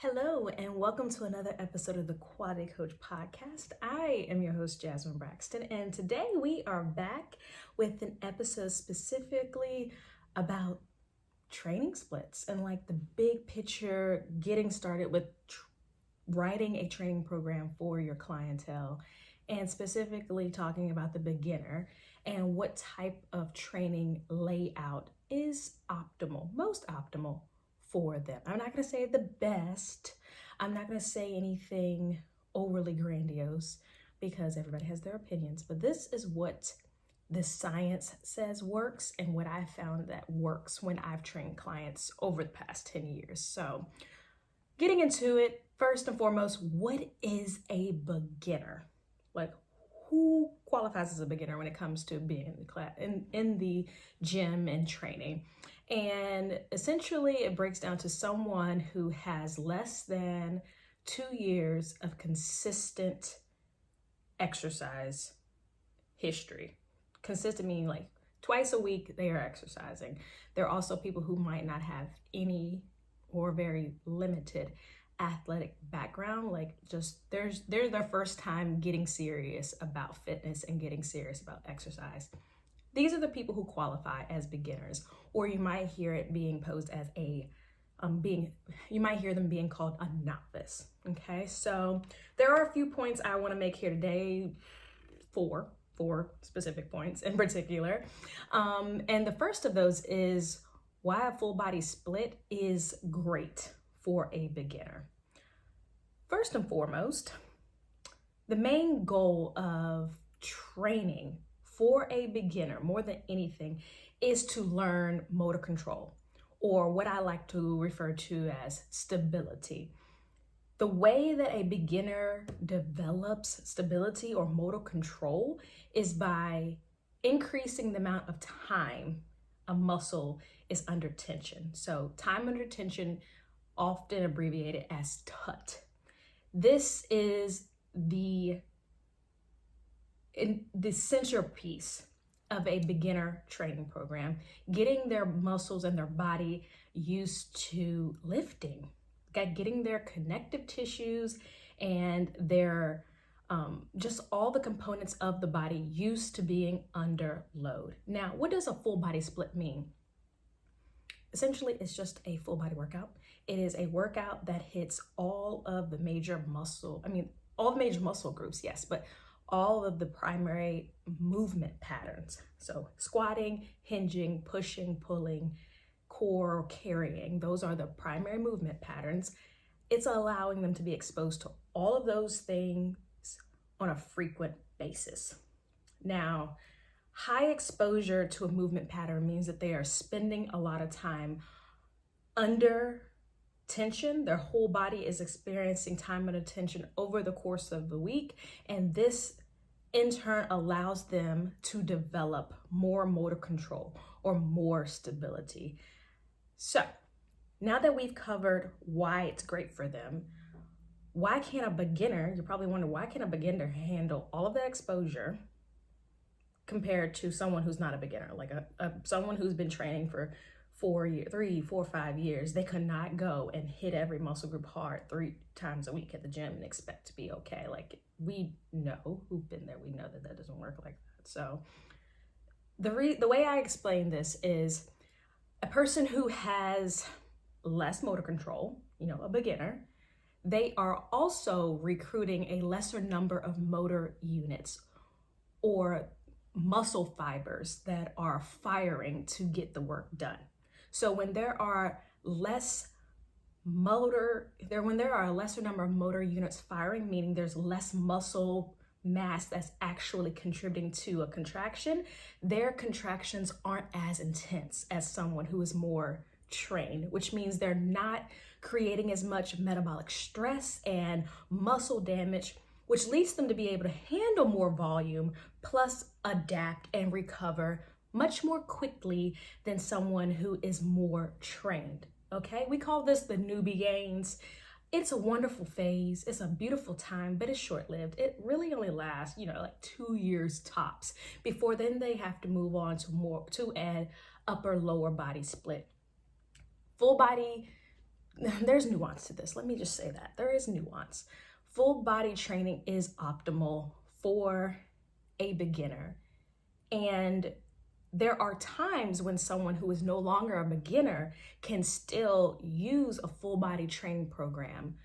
Hello, and welcome to another episode of the Quality Coach Podcast. I am your host, Jasmine Braxton, and today we are back with an episode specifically about training splits and like the big picture, getting started with writing a training program for your clientele, and specifically talking about the beginner and what type of training layout is optimal, most optimal for them. I'm not going to say the best. I'm not going to say anything overly grandiose because everybody has their opinions, but this is what the science says works and what I found that works when I've trained clients over the past 10 years. So getting into it, first and foremost, what is a beginner? Like, who qualifies as a beginner when it comes to being in the class, in the gym and training? And essentially it breaks down to someone who has less than 2 years of consistent exercise history. Consistent meaning like twice a week they are exercising. There are also people who might not have any or very limited athletic background, like just they're their first time getting serious about fitness and getting serious about exercise. These are the people who qualify as beginners, or you might hear it being posed as you might hear them being called a novice. Okay, so there are a few points I want to make here today, four specific points in particular. And the first of those is why a full body split is great for a beginner. First and foremost, the main goal of training for a beginner, more than anything, is to learn motor control, or what I like to refer to as stability. The way that a beginner develops stability or motor control is by increasing the amount of time a muscle is under tension. So time under tension, often abbreviated as TUT. This is the centerpiece of a beginner training program, getting their muscles and their body used to lifting, getting their connective tissues and their just all the components of the body used to being under load. Now, what does a full body split mean? Essentially, it's just a full body workout. It is a workout that hits all the major muscle groups, yes, but all of the primary movement patterns. So squatting, hinging, pushing, pulling, core, carrying, those are the primary movement patterns. It's allowing them to be exposed to all of those things on a frequent basis. Now, high exposure to a movement pattern means that they are spending a lot of time under tension. Their whole body is experiencing time under tension over the course of the week, and this in turn allows them to develop more motor control or more stability. So now that we've covered why it's great for them, why can't a beginner, you probably wonder, why can a beginner handle all of that exposure compared to someone who's not a beginner, like someone who's been training for 3, 4, 5 years? They could not go and hit every muscle group hard 3 times a week at the gym and expect to be okay. Like, we know, who've been there, we know that doesn't work like that. So the way I explain this is a person who has less motor control, a beginner, they are also recruiting a lesser number of motor units or muscle fibers that are firing to get the work done. So when there are a lesser number of motor units firing, meaning there's less muscle mass that's actually contributing to a contraction, their contractions aren't as intense as someone who is more trained, which means they're not creating as much metabolic stress and muscle damage, which leads them to be able to handle more volume, plus adapt and recover much more quickly than someone who is more trained. Okay, we call this the newbie gains. It's a wonderful phase. It's a beautiful time, but it's short-lived. It really only lasts, like 2 years tops. Before then, they have to move on to an upper lower body split. Full body there's nuance to this. Let me just say that there is nuance. Full body training is optimal for a beginner. And there are times when someone who is no longer a beginner can still use a full body training program.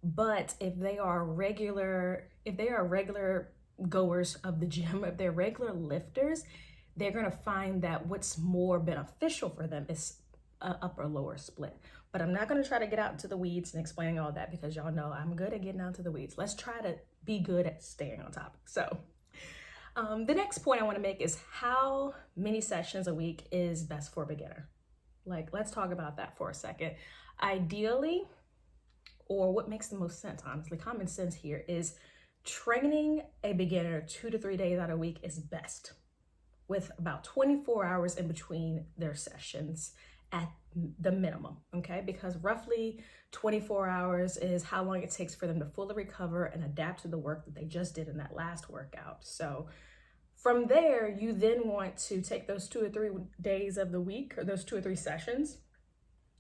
But if they are regular goers of the gym, if they're regular lifters, they're going to find that what's more beneficial for them is an upper lower split. But I'm not going to try to get out into the weeds and explaining all that, because y'all know I'm good at getting out to the weeds. Let's try to be good at staying on topic. So the next point I want to make is how many sessions a week is best for a beginner. Like, let's talk about that for a second. Ideally, or what makes the most sense, honestly, common sense here is training a beginner 2 to 3 days out of a week is best, with about 24 hours in between their sessions at the minimum, okay? Because roughly 24 hours is how long it takes for them to fully recover and adapt to the work that they just did in that last workout. So from there, you then want to take those 2 or 3 days of the week, or those 2 or 3 sessions,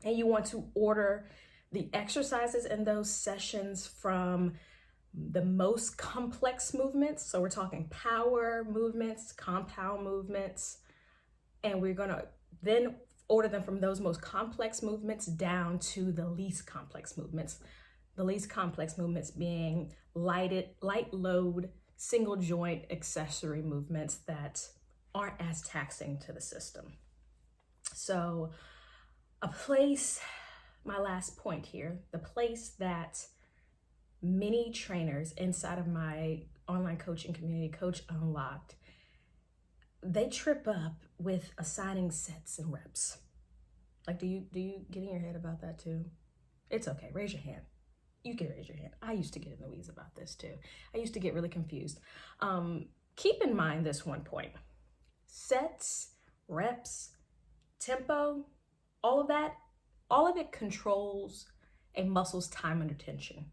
and you want to order the exercises in those sessions from the most complex movements. So we're talking power movements, compound movements, and we're gonna then order them from those most complex movements down to the least complex movements. The least complex movements being light load, single joint accessory movements that aren't as taxing to the system. So my last point here, the place that many trainers inside of my online coaching community, Coach Unlocked, they trip up with assigning sets and reps. Like, do you get in your head about that too? It's okay, raise your hand. You can raise your hand. I used to get in the weeds about this too. I used to get really confused. Keep in mind this one point. Sets, reps, tempo, all of it controls a muscle's time under tension.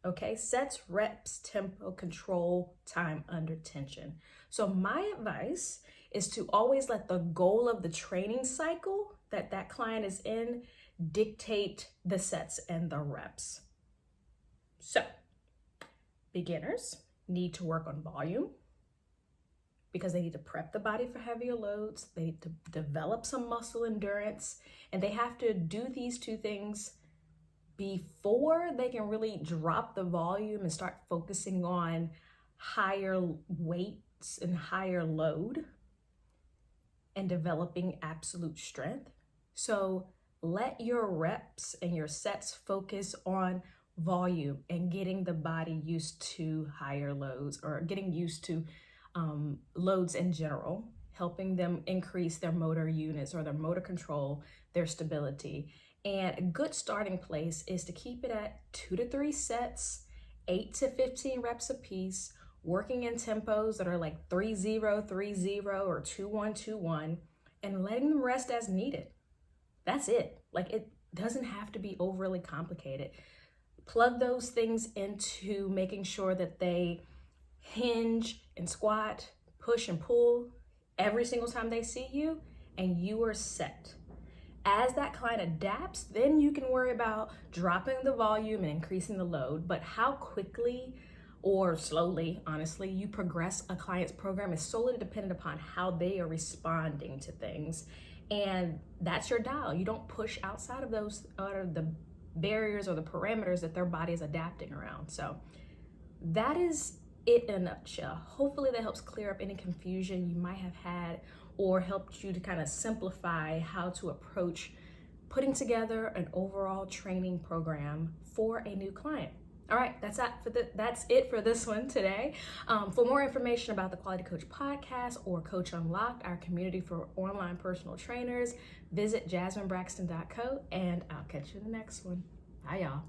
Okay, sets, reps, tempo, control, time under tension. So my advice is to always let the goal of the training cycle that client is in dictate the sets and the reps. So beginners need to work on volume because they need to prep the body for heavier loads. They need to develop some muscle endurance, and they have to do these 2 things before they can really drop the volume and start focusing on higher weights and higher load and developing absolute strength. So let your reps and your sets focus on volume and getting the body used to higher loads, or getting used to loads in general, helping them increase their motor units or their motor control, their stability. And a good starting place is to keep it at 2 to 3 sets, 8 to 15 reps a piece, working in tempos that are like 3-0, 3-0, or 2-1, 2-1, and letting them rest as needed. That's it. Like, it doesn't have to be overly complicated. Plug those things into making sure that they hinge and squat, push and pull every single time they see you, and you are set. As that client adapts, then you can worry about dropping the volume and increasing the load. But how quickly or slowly, honestly, you progress a client's program is solely dependent upon how they are responding to things. And that's your dial. You don't push outside of those, or the barriers or the parameters that their body is adapting around. So that is it in a nutshell. Hopefully that helps clear up any confusion you might have had, or helped you to kind of simplify how to approach putting together an overall training program for a new client. All right, that's it for this one today. For more information about the Quality Coach Podcast or Coach Unlocked, our community for online personal trainers, visit jasminebraxton.co, and I'll catch you in the next one. Bye, y'all.